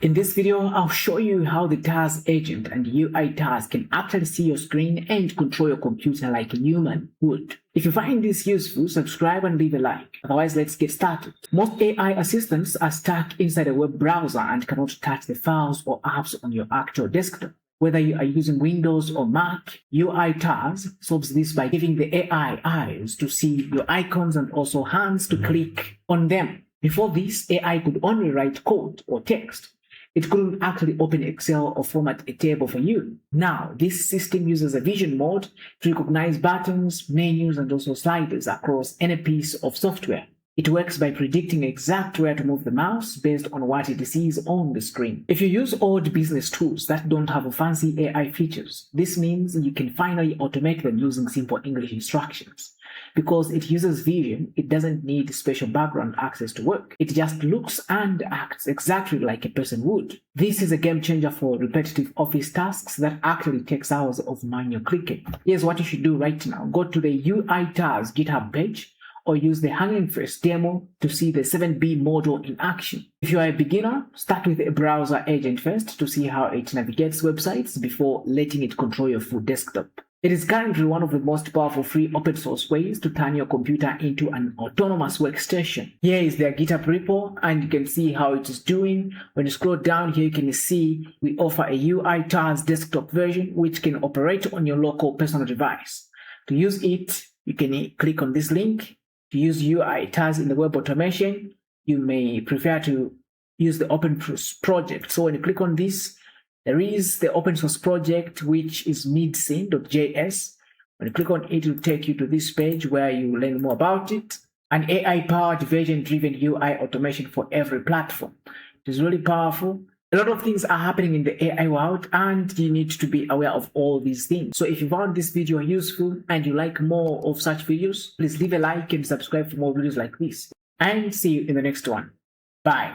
In this video, I'll show you how the TARS agent and UI TARS can actually see your screen and control your computer like a human would. If you find this useful, subscribe and leave a like. Otherwise, let's get started. Most AI assistants are stuck inside a web browser and cannot touch the files or apps on your actual desktop. Whether you are using Windows or Mac, UI TARS solves this by giving the AI eyes to see your icons and also hands to click on them. Before this, AI could only write code or text. It couldn't actually open Excel or format a table for you. Now, this system uses a vision mode to recognize buttons, menus, and also sliders across any piece of software. It works by predicting exactly where to move the mouse based on what it sees on the screen. If you use old business tools that don't have fancy AI features, this means you can finally automate them using simple English instructions. Because it uses vision, it doesn't need special background access to work. It just looks and acts exactly like a person would. This is a game changer for repetitive office tasks that actually takes hours of manual clicking. Here's what you should do right now. Go to the UI TARS GitHub page or use the Hanging Face demo to see the 7B module in action. If you are a beginner, start with a browser agent first to see how it navigates websites before letting it control your full desktop. It is currently one of the most powerful free open source ways to turn your computer into an autonomous workstation. Here is their GitHub repo and you can see how it is doing. When you scroll down here, you can see we offer a UI TARS desktop version which can operate on your local personal device. To use it, you can click on this link. To use UI TARS in the web automation, you may prefer to use the open source project. So when you click on this, there is the open source project, which is midjourney.js. When you click on it, it will take you to this page where you learn more about it. An AI-powered vision-driven UI automation for every platform. It is really powerful. A lot of things are happening in the AI world and you need to be aware of all these things. So if you found this video useful and you like more of such videos, please leave a like and subscribe for more videos like this. And see you in the next one. Bye.